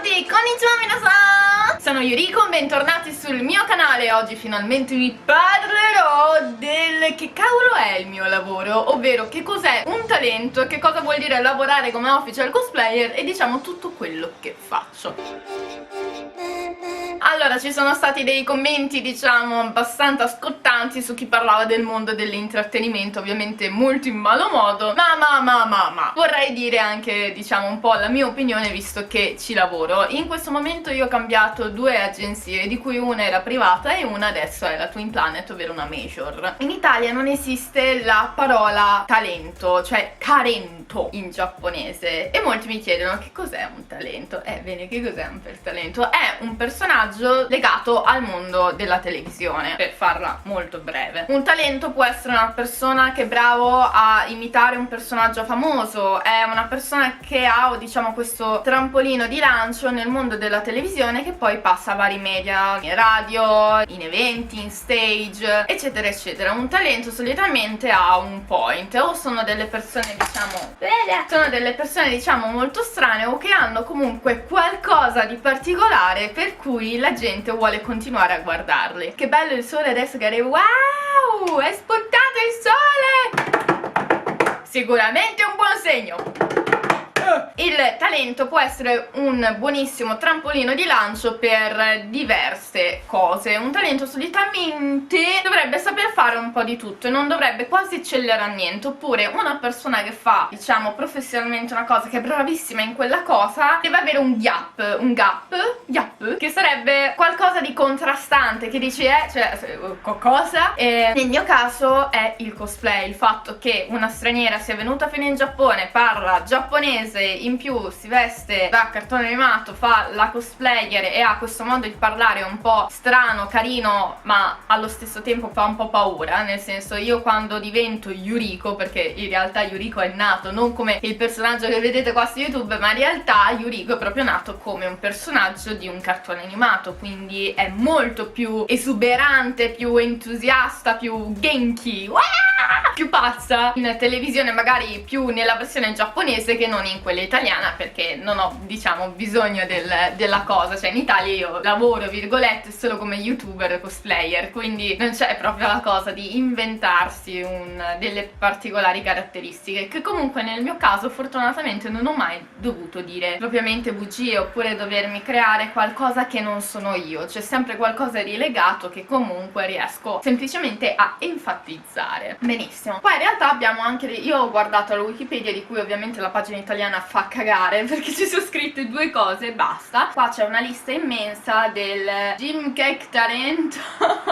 tutti, konnichiwa minasan! Sono Yuriko, bentornati sul mio canale. Oggi finalmente vi parlerò del che cavolo è il mio lavoro, ovvero che cos'è un talento, che cosa vuol dire lavorare come official cosplayer e diciamo tutto quello che faccio. Allora, ci sono stati dei commenti, diciamo, abbastanza scottanti su chi parlava del mondo dell'intrattenimento, ovviamente molto in malo modo, ma vorrei dire anche, diciamo, un po' la mia opinione, visto che ci lavoro. In questo momento io ho cambiato due agenzie, di cui una era privata e una adesso è la Twin Planet, ovvero una major. In Italia non esiste la parola talento, cioè karento in giapponese, e molti mi chiedono che cos'è un talento. Bene, che cos'è un talento? È un personaggio legato al mondo della televisione, per farla molto breve. Un talento può essere una persona che è bravo a imitare un personaggio famoso, è una persona che ha, diciamo, questo trampolino di lancio nel mondo della televisione, che poi passa a vari media, in radio, in eventi, in stage, eccetera eccetera. Un talento solitamente ha un point, o sono delle persone, diciamo, molto strane, o che hanno comunque qualcosa di particolare per cui la gente vuole continuare a guardarli. Che bello il sole adesso che arriva. Wow, è spuntato il sole! Sicuramente un buon segno. Il talento può essere un buonissimo trampolino di lancio per diverse cose. Un talento solitamente dovrebbe saper fare un po' di tutto e non dovrebbe quasi eccellere a niente. Oppure una persona che fa, diciamo, professionalmente una cosa, che è bravissima in quella cosa, deve avere un gap, che sarebbe qualcosa di contrastante, che dici cosa? E nel mio caso è il cosplay, il fatto che una straniera sia venuta fino in Giappone, parla giapponese, in più si veste da cartone animato, fa la cosplayer e ha questo modo di parlare un po' strano, carino, ma allo stesso tempo fa un po' paura. Nel senso, io quando divento Yuriko, perché in realtà Yuriko è nato non come il personaggio che vedete qua su YouTube, ma in realtà Yuriko è proprio nato come un personaggio di un cartone animato, quindi è molto più esuberante, più entusiasta, più genki, più pazza in televisione, magari più nella versione giapponese che non in quella italiana, perché non ho, diciamo, bisogno della cosa. Cioè in Italia io lavoro, virgolette, solo come youtuber cosplayer, quindi non c'è proprio la cosa di inventarsi delle particolari caratteristiche, che comunque nel mio caso fortunatamente non ho mai dovuto dire propriamente bugie oppure dovermi creare qualcosa che non sono io. C'è sempre qualcosa di legato che comunque riesco semplicemente a enfatizzare. Benissimo. Poi in realtà abbiamo anche io ho guardato la Wikipedia, di cui ovviamente la pagina italiana fa cagare perché ci sono scritte due cose e basta. Qua c'è una lista immensa del Jimkek talento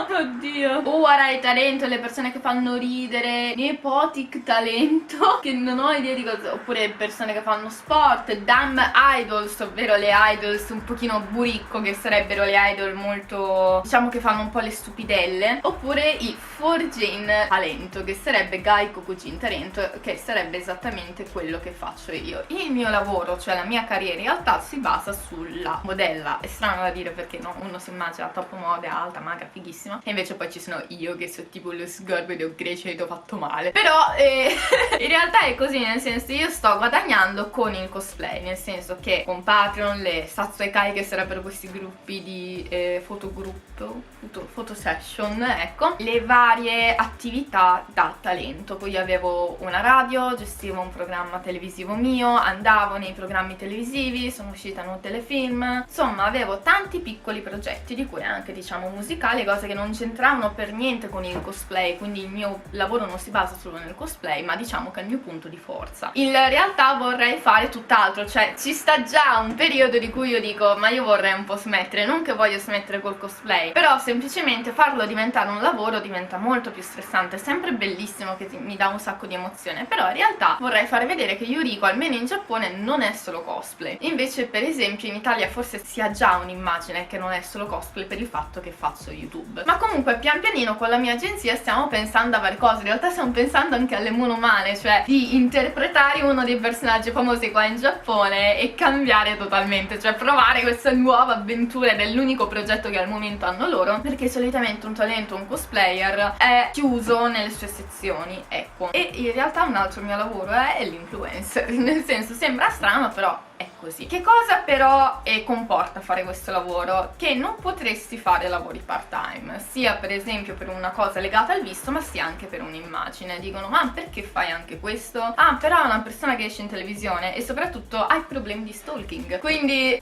oddio, Uwarai talento, le persone che fanno ridere, Nepotic talento, che non ho idea di cosa, oppure persone che fanno sport, Dumb idols, ovvero le idols un pochino buricco, che sarebbero le idol molto, diciamo, che fanno un po' le stupidelle, oppure i Forjin talento, che sarebbe Gaikokujin talento, che sarebbe esattamente quello che faccio io. Il mio lavoro, cioè la mia carriera, in realtà si basa sulla modella. È strano da dire perché no, uno si immagina top moda, alta, magra, fighissima, e invece poi ci sono io che sono tipo lo sgorbido grecido fatto male. Però in realtà è così, nel senso, io sto guadagnando con il cosplay, nel senso che con Patreon, le Satsuekai, che sarebbero questi gruppi di fotogruppo, foto session, ecco, le varie attività da talento. Poi io avevo una radio, gestivo un programma televisivo mio, andavo nei programmi televisivi, sono uscita in un telefilm, insomma avevo tanti piccoli progetti, di cui anche, diciamo, musicali, cose che non c'entravano per niente con il cosplay, quindi il mio lavoro non si basa solo nel cosplay, ma diciamo che è il mio punto di forza. In realtà vorrei fare tutt'altro, cioè ci sta già un periodo di cui io dico ma io vorrei un po' smettere, non che voglio smettere col cosplay, però semplicemente farlo diventare un lavoro diventa molto più stressante. È sempre bellissimo, che mi dà un sacco di emozione, però in realtà vorrei fare vedere che Yuriko, almeno in Giappone, non è solo cosplay. Invece per esempio in Italia forse si ha già un'immagine che non è solo cosplay per il fatto che faccio YouTube. Ma comunque pian pianino con la mia agenzia stiamo pensando a varie cose. In realtà stiamo pensando anche alle monomane, cioè di interpretare uno dei personaggi famosi qua in Giappone e cambiare totalmente, cioè provare questa nuova avventura, ed è l'unico progetto che al momento hanno loro, perché solitamente un talento, un cosplayer è chiuso nelle sue sezioni, ecco. E in realtà un altro mio lavoro è l'influencer, nel senso, sembra strano, però è così. Che cosa però comporta fare questo lavoro? Che non potresti fare lavori part time, sia per esempio per una cosa legata al visto, ma sia anche per un'immagine. Dicono, ma perché fai anche questo? Ah, però è una persona che esce in televisione e soprattutto hai problemi di stalking, quindi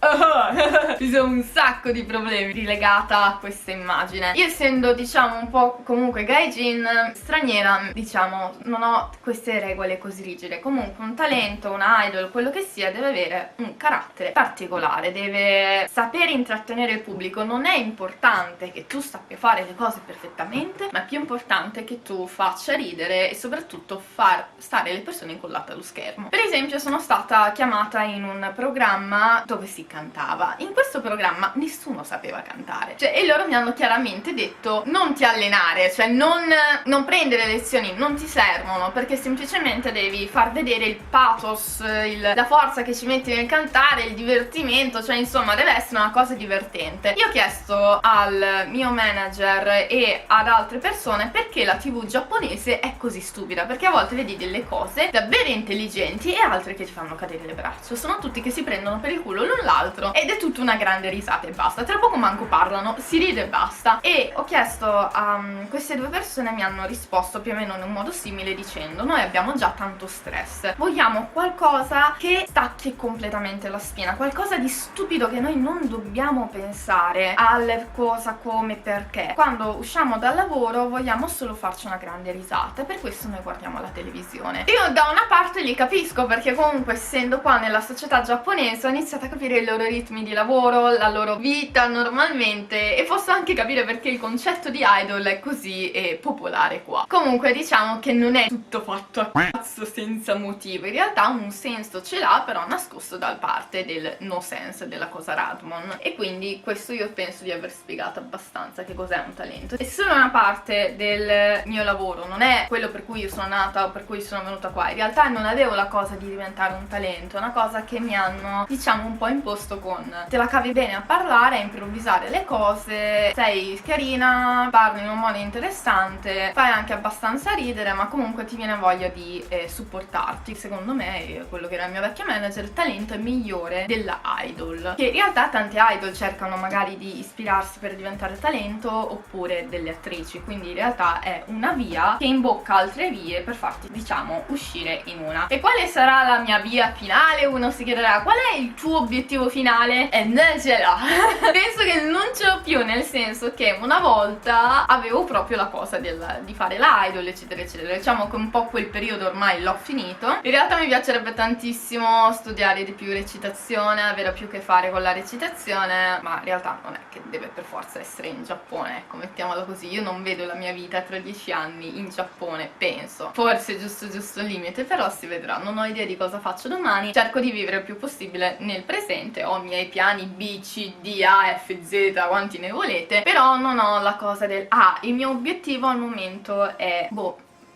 ci sono un sacco di problemi rilegata a questa immagine. Io, essendo diciamo un po' comunque gaijin, straniera, diciamo non ho queste regole così rigide. Comunque un talento, un idol, quello che sia, deve avere un carattere particolare, deve sapere intrattenere il pubblico. Non è importante che tu sappia fare le cose perfettamente, ma è più importante che tu faccia ridere e soprattutto far stare le persone incollate allo schermo. Per esempio sono stata chiamata in un programma dove si cantava. In questo programma nessuno sapeva cantare, cioè, e loro mi hanno chiaramente detto non ti allenare, cioè non prendere lezioni, non ti servono, perché semplicemente devi far vedere il pathos, la forza che ci metti nel cantare, il divertimento, cioè insomma deve essere una cosa divertente. Io ho chiesto al mio manager e ad altre persone perché la TV giapponese è così stupida, perché a volte vedi delle cose davvero intelligenti e altre che ti fanno cadere le braccia. Sono tutti che si prendono per il culo l'un l'altro ed è tutta una grande risata e basta. Tra poco manco parlano, si ride e basta. E ho chiesto a queste due persone, mi hanno risposto più o meno in un modo simile dicendo: noi abbiamo già tanto stress, vogliamo qualcosa che stacchi completamente la spina, qualcosa di stupido che noi non dobbiamo pensare al cosa, come, perché. Quando usciamo dal lavoro vogliamo solo farci una grande risata e per questo noi guardiamo la televisione. Io da una parte li capisco, perché comunque essendo qua nella società giapponese ho iniziato a capire i loro ritmi di lavoro, la loro vita normalmente, e posso anche capire perché il concetto di idol è così popolare qua. Comunque diciamo che non è tutto fatto a cazzo senza motivo, in realtà un senso ce l'ha, però nascosto dal parte del no sense della cosa Radmon, e quindi questo io penso di aver spiegato abbastanza che cos'è un talento. È solo una parte del mio lavoro, non è quello per cui io sono nata o per cui sono venuta qua. In realtà non avevo la cosa di diventare un talento, è una cosa che mi hanno diciamo un po' imposto con te la cavi bene a parlare, a improvvisare le cose, sei carina, parli in un modo interessante, fai anche abbastanza ridere, ma comunque ti viene voglia di supportarti. Secondo me, quello che era il mio vecchio manager, il talento è migliore della idol, che in realtà tanti idol cercano magari di ispirarsi per diventare talento, oppure delle attrici, quindi in realtà è una via che imbocca altre vie per farti diciamo uscire in una. E quale sarà la mia via finale? Uno si chiederà: qual è il tuo obiettivo finale? E non ce l'ho. Penso che non ce l'ho più, nel senso che una volta avevo proprio la cosa di fare l'idol eccetera eccetera. Diciamo che un po' quel periodo ormai l'ho finito. In realtà mi piacerebbe tantissimo studiare di più recitazione, avere più a che fare con la recitazione, ma in realtà non è che deve per forza essere in Giappone, ecco, mettiamolo così. Io non vedo la mia vita tra 10 anni in Giappone, penso, forse giusto il limite, però si vedrà. Non ho idea di cosa faccio domani, cerco di vivere il più possibile nel presente, ho i miei piani B, C, D, A, F, Z, quanti ne volete, però non ho la cosa del il mio obiettivo al momento è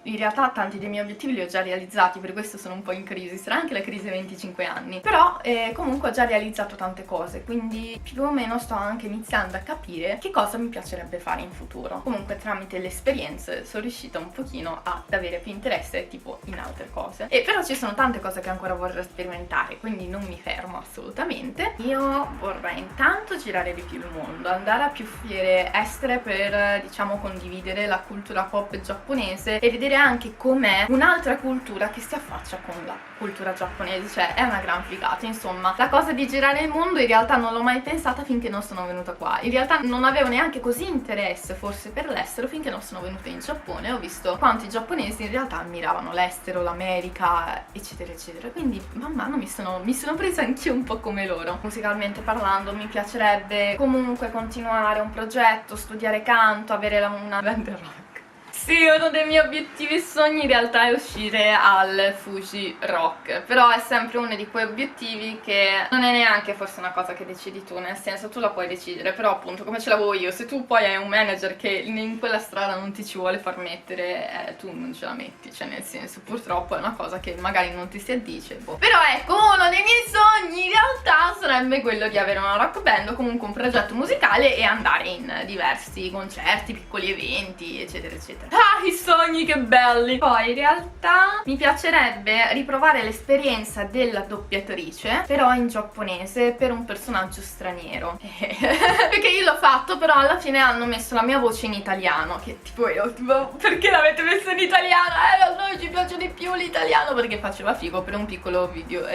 in realtà tanti dei miei obiettivi li ho già realizzati, per questo sono un po' in crisi, sarà anche la crisi ai 25 anni, però comunque ho già realizzato tante cose, quindi più o meno sto anche iniziando a capire che cosa mi piacerebbe fare in futuro. Comunque tramite le esperienze sono riuscita un pochino ad avere più interesse tipo in altre cose, e però ci sono tante cose che ancora vorrei sperimentare, quindi non mi fermo assolutamente. Io vorrei intanto girare di più il mondo, andare a più fiere estere per diciamo condividere la cultura pop giapponese e vedere anche com'è un'altra cultura che si affaccia con la cultura giapponese, cioè è una gran figata. Insomma, la cosa di girare il mondo in realtà non l'ho mai pensata finché non sono venuta qua. In realtà non avevo neanche così interesse forse per l'estero finché non sono venuta in Giappone. Ho visto quanti giapponesi in realtà ammiravano l'estero, l'America eccetera eccetera, quindi man mano mi sono presa anch'io un po' come loro. Musicalmente parlando mi piacerebbe comunque continuare un progetto, studiare canto, avere una band rock. Sì, uno dei miei obiettivi e sogni in realtà è uscire al Fuji Rock, però è sempre uno di quei obiettivi che non è neanche forse una cosa che decidi tu, nel senso tu la puoi decidere, però appunto come ce l'avevo io, se tu poi hai un manager che in quella strada non ti ci vuole far mettere, tu non ce la metti, cioè nel senso purtroppo è una cosa che magari non ti si addice, Però ecco, uno dei miei sogni in realtà sarebbe quello di avere una rock band o comunque un progetto musicale e andare in diversi concerti, piccoli eventi eccetera eccetera. Ah, i sogni che belli! Poi in realtà mi piacerebbe riprovare l'esperienza della doppiatrice, però in giapponese, per un personaggio straniero. Perché io l'ho fatto, però alla fine hanno messo la mia voce in italiano, che tipo io, tipo, perché l'avete messo in italiano? A noi ci piace di più l'italiano, perché faceva figo per un piccolo video,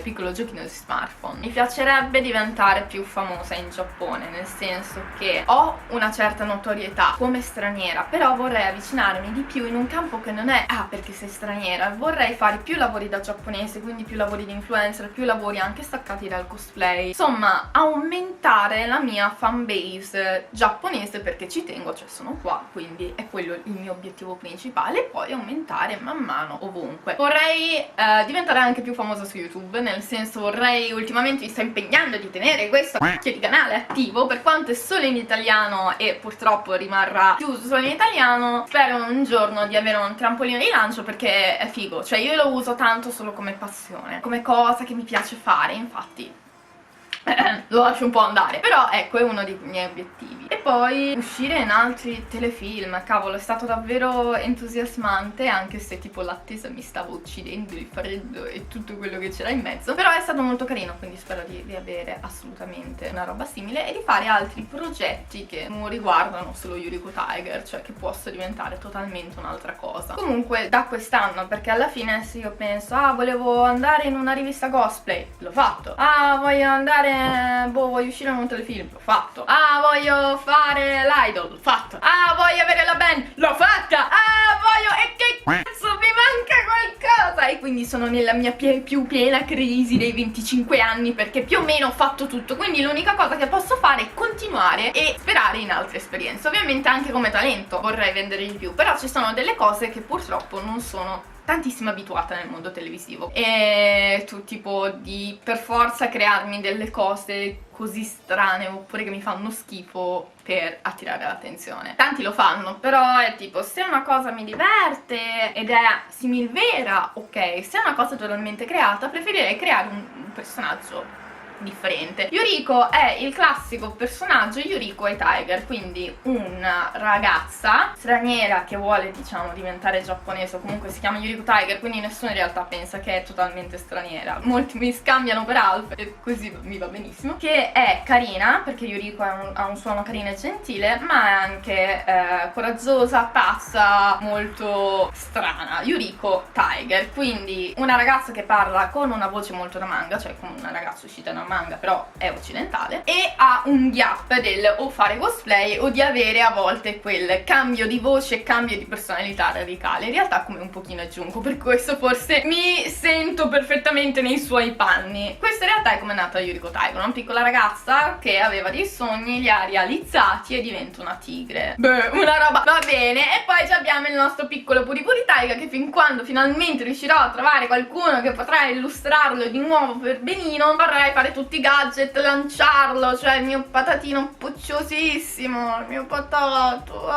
piccolo giochino di smartphone. Mi piacerebbe diventare più famosa in Giappone, nel senso che ho una certa notorietà come straniera, però vorrei avvicinarmi di più in un campo che non è perché sei straniera, vorrei fare più lavori da giapponese, quindi più lavori di influencer, più lavori anche staccati dal cosplay, insomma aumentare la mia fanbase giapponese, perché ci tengo, cioè sono qua, quindi è quello il mio obiettivo principale, e poi aumentare man mano ovunque. Vorrei diventare anche più famosa su YouTube, nel senso vorrei, ultimamente mi sto impegnando di tenere questo cacchio di canale attivo, per quanto è solo in italiano e purtroppo rimarrà chiuso solo in italiano. Spero un giorno di avere un trampolino di lancio, perché è figo, cioè io lo uso tanto solo come passione, come cosa che mi piace fare, infatti lo lascio un po' andare, però ecco, è uno dei miei obiettivi. E poi uscire in altri telefilm, cavolo, è stato davvero entusiasmante, anche se tipo l'attesa mi stava uccidendo, il freddo e tutto quello che c'era in mezzo, però è stato molto carino, quindi spero di avere assolutamente una roba simile e di fare altri progetti che non riguardano solo Yuriko Tiger, cioè che possa diventare totalmente un'altra cosa. Comunque da quest'anno, perché alla fine se io penso volevo andare in una rivista cosplay, l'ho fatto. Voglio andare, voglio uscire in un telefilm, l'ho fatto. Voglio fare l'idol, l'ho fatto. Voglio avere la band, l'ho fatta. Voglio, e che cazzo, mi manca qualcosa. E quindi sono nella mia più piena crisi dei 25 anni, perché più o meno ho fatto tutto, quindi l'unica cosa che posso fare è continuare e sperare in altre esperienze. Ovviamente anche come talento vorrei vendere di più, però ci sono delle cose che purtroppo non sono tantissimo abituata nel mondo televisivo, e tu tipo di per forza crearmi delle cose così strane oppure che mi fanno schifo per attirare l'attenzione. Tanti lo fanno, però è tipo, se una cosa mi diverte ed è simil vera, ok, se è una cosa totalmente creata preferirei creare un personaggio differente. Yuriko è il classico personaggio Yuriko e Tiger, quindi una ragazza straniera che vuole, diciamo, diventare giapponese, o comunque si chiama Yuriko Tiger, quindi nessuno in realtà pensa che è totalmente straniera. Molti mi scambiano per Alf e così mi va benissimo. Che è carina, perché Yuriko ha un suono carino e gentile, ma è anche coraggiosa, pazza, molto strana. Yuriko Tiger, quindi una ragazza che parla con una voce molto da manga, cioè come una ragazza uscita da manga però è occidentale, e ha un gap del o fare cosplay o di avere a volte quel cambio di voce e cambio di personalità radicale. In realtà come un pochino a Junko, per questo forse mi sento perfettamente nei suoi panni. Questa in realtà è come è nata Yuriko Tiger, una piccola ragazza che aveva dei sogni, li ha realizzati e diventa una tigre. Beh, una roba, va bene. E poi abbiamo il nostro piccolo Puripuri Tiger, che fin quando finalmente riuscirò a trovare qualcuno che potrà illustrarlo di nuovo per benino, vorrei fare tutti i gadget, lanciarlo, cioè il mio patatino pucciosissimo, il mio patato.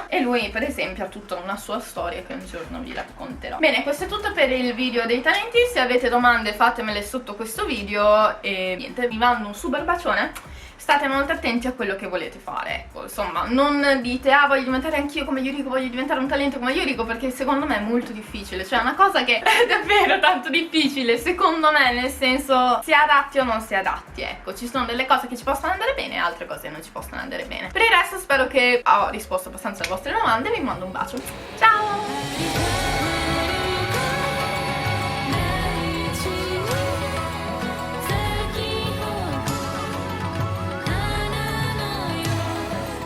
E lui per esempio ha tutta una sua storia che un giorno vi racconterò. Bene, questo è tutto per il video dei talenti. Se avete domande fatemele sotto questo video e niente, vi mando un super bacione. State molto attenti a quello che volete fare, ecco, insomma, non dite voglio diventare anch'io come Yuriko, voglio diventare un talento come Yuriko, perché secondo me è molto difficile, cioè è una cosa che è davvero tanto difficile, secondo me, nel senso, si adatti o non si adatti, ecco, ci sono delle cose che ci possono andare bene e altre cose che non ci possono andare bene. Per il resto spero che ho risposto abbastanza alle vostre domande, vi mando un bacio, ciao!